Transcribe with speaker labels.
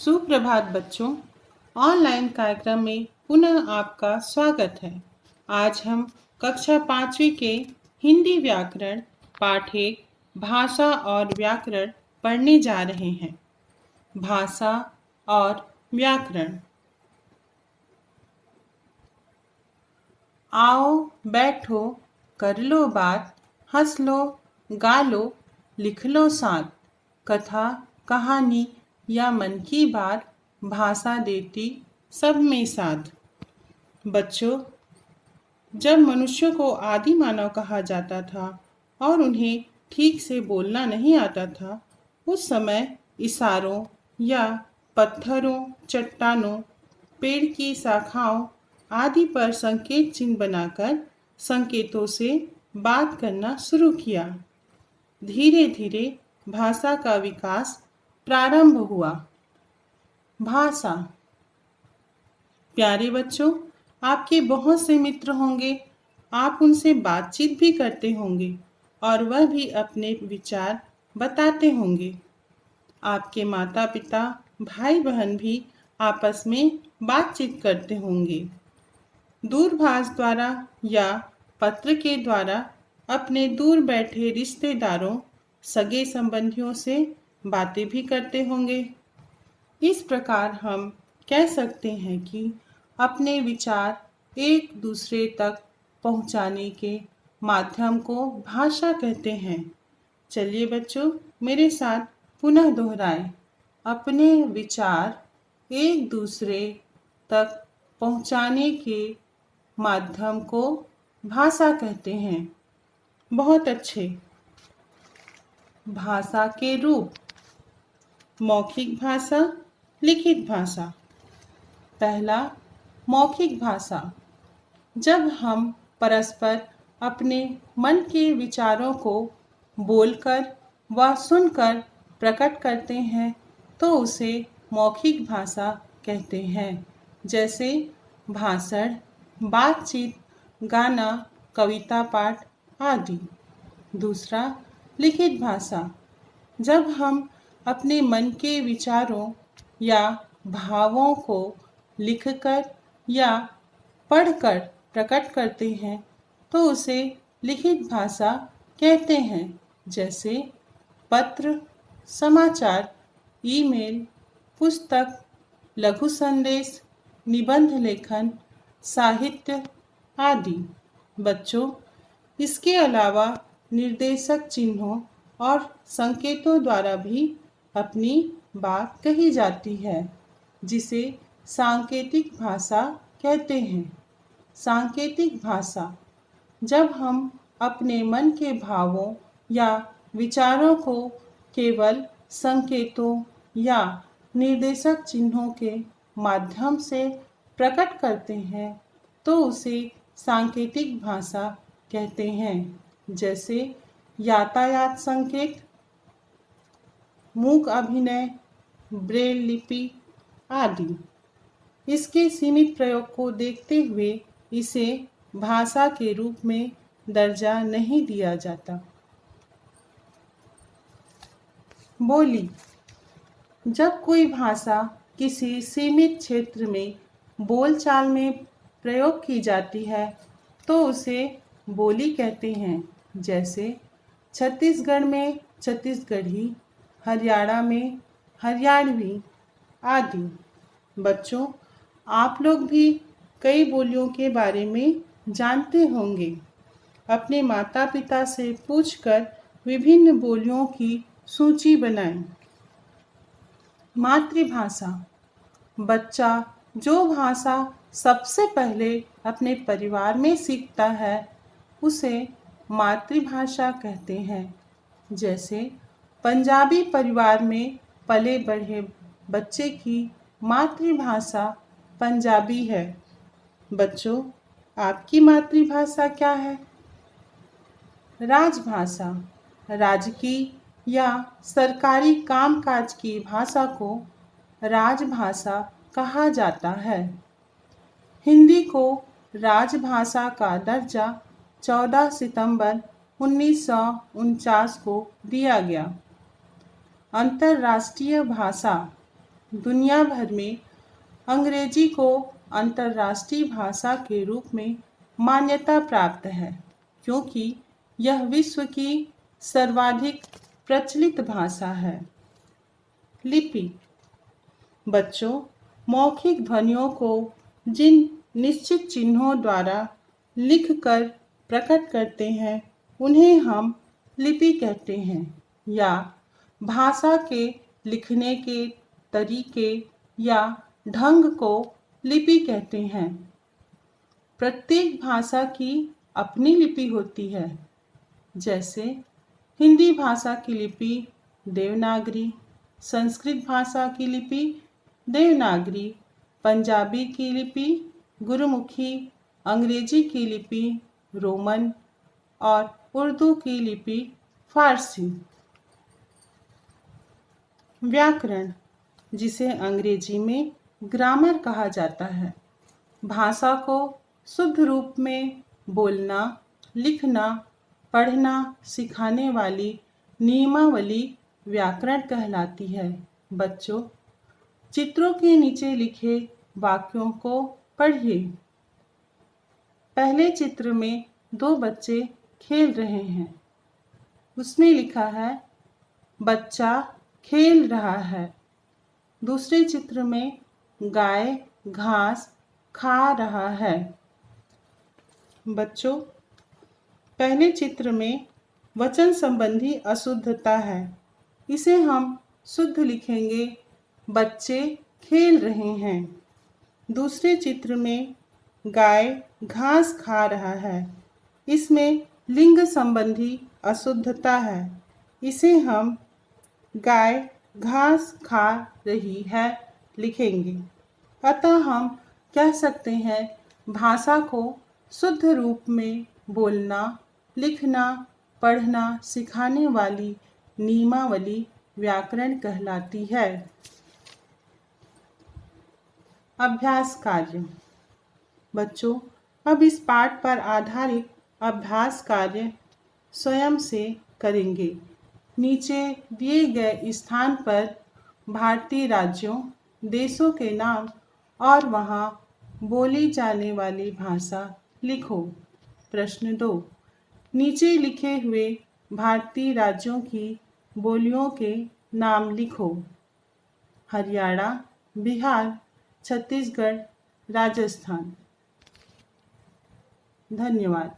Speaker 1: सुप्रभात बच्चों। ऑनलाइन कार्यक्रम में पुनः आपका स्वागत है। आज हम कक्षा 5वीं के हिंदी व्याकरण पाठ 1 भाषा और व्याकरण पढ़ने जा रहे हैं। भाषा और व्याकरण। आओ बैठो कर लो बात, हंस लो गा लो लिख लो साथ। कथा कहानी या मन की बात भाषा देती सब में साथ। बच्चों, जब मनुष्यों को आदि मानव कहा जाता था और उन्हें ठीक से बोलना नहीं आता था, उस समय इशारों या पत्थरों, चट्टानों, पेड़ की शाखाओं आदि पर संकेत चिन्ह बनाकर संकेतों से बात करना शुरू किया। धीरे धीरे भाषा का विकास प्रारंभ हुआ। भाषा। प्यारे बच्चों, आपके बहुत से मित्र होंगे, आप उनसे बातचीत भी करते होंगे और वह भी अपने विचार बताते होंगे। आपके माता पिता, भाई बहन भी आपस में बातचीत करते होंगे। दूरभाष द्वारा या पत्र के द्वारा अपने दूर बैठे रिश्तेदारों, सगे संबंधियों से बातें भी करते होंगे। इस प्रकार हम कह सकते हैं कि अपने विचार एक दूसरे तक पहुंचाने के माध्यम को भाषा कहते हैं। चलिए बच्चों, मेरे साथ पुनः दोहराएं। अपने विचार एक दूसरे तक पहुंचाने के माध्यम को भाषा कहते हैं। बहुत अच्छे। भाषा के रूप। मौखिक भाषा, लिखित भाषा। पहला, मौखिक भाषा। जब हम परस्पर अपने मन के विचारों को बोलकर व सुनकर प्रकट करते हैं तो उसे मौखिक भाषा कहते हैं। जैसे भाषण, बातचीत, गाना, कविता पाठ आदि। दूसरा, लिखित भाषा। जब हम अपने मन के विचारों या भावों को लिखकर या पढ़कर प्रकट करते हैं तो उसे लिखित भाषा कहते हैं। जैसे पत्र, समाचार, ईमेल, पुस्तक, लघु संदेश, निबंध लेखन, साहित्य आदि। बच्चों, इसके अलावा निर्देशक चिन्हों और संकेतों द्वारा भी अपनी बात कही जाती है, जिसे सांकेतिक भाषा कहते हैं। सांकेतिक भाषा। जब हम अपने मन के भावों या विचारों को केवल संकेतों या निर्देशक चिन्हों के माध्यम से प्रकट करते हैं तो उसे सांकेतिक भाषा कहते हैं। जैसे यातायात संकेत, मूक अभिनय, ब्रेल लिपि आदि। इसके सीमित प्रयोग को देखते हुए इसे भाषा के रूप में दर्जा नहीं दिया जाता। बोली। जब कोई भाषा किसी सीमित क्षेत्र में बोलचाल में प्रयोग की जाती है तो उसे बोली कहते हैं। जैसे छत्तीसगढ़ में छत्तीसगढ़ी, हरियाणा में हरियाणवी आदि। बच्चों, आप लोग भी कई बोलियों के बारे में जानते होंगे। अपने माता पिता से पूछकर विभिन्न बोलियों की सूची बनाएं। मातृभाषा। बच्चा जो भाषा सबसे पहले अपने परिवार में सीखता है उसे मातृभाषा कहते हैं। जैसे पंजाबी परिवार में पले बढ़े बच्चे की मातृभाषा पंजाबी है। बच्चों, आपकी मातृभाषा क्या है? राजभाषा। राजकीय या सरकारी कामकाज की भाषा को राजभाषा कहा जाता है। हिंदी को राजभाषा का दर्जा 14 सितंबर 1949 को दिया गया। अंतर्राष्ट्रीय भाषा। दुनिया भर में अंग्रेजी को अंतर्राष्ट्रीय भाषा के रूप में मान्यता प्राप्त है, क्योंकि यह विश्व की सर्वाधिक प्रचलित भाषा है। लिपि। बच्चों, मौखिक ध्वनियों को जिन निश्चित चिन्हों द्वारा लिखकर प्रकट करते हैं, उन्हें हम लिपि कहते हैं, या भाषा के लिखने के तरीके या ढंग को लिपि कहते हैं। प्रत्येक भाषा की अपनी लिपि होती है। जैसे हिंदी भाषा की लिपि देवनागरी, संस्कृत भाषा की लिपि देवनागरी, पंजाबी की लिपि गुरुमुखी, अंग्रेजी की लिपि रोमन और उर्दू की लिपि फारसी। व्याकरण, जिसे अंग्रेजी में ग्रामर कहा जाता है, भाषा को शुद्ध रूप में बोलना, लिखना, पढ़ना सिखाने वाली नियमावली व्याकरण कहलाती है। बच्चों, चित्रों के नीचे लिखे वाक्यों को पढ़िए। पहले चित्र में 2 बच्चे खेल रहे हैं। उसमें लिखा है बच्चा खेल रहा है। दूसरे चित्र में गाय घास खा रहा है। बच्चों, पहले चित्र में वचन संबंधी अशुद्धता है। इसे हम शुद्ध लिखेंगे, बच्चे खेल रहे हैं। दूसरे चित्र में गाय घास खा रहा है। इसमें लिंग संबंधी अशुद्धता है। इसे हम गाय घास खा रही है लिखेंगे। अतः हम कह सकते हैं भाषा को शुद्ध रूप में बोलना, लिखना, पढ़ना सिखाने वाली नियमावली व्याकरण कहलाती है। अभ्यास कार्य। बच्चों, अब इस पाठ पर आधारित अभ्यास कार्य स्वयं से करेंगे। नीचे दिए गए स्थान पर भारतीय राज्यों, देशों के नाम और वहाँ बोली जाने वाली भाषा लिखो। प्रश्न 2, नीचे लिखे हुए भारतीय राज्यों की बोलियों के नाम लिखो। हरियाणा, बिहार, छत्तीसगढ़, राजस्थान। धन्यवाद।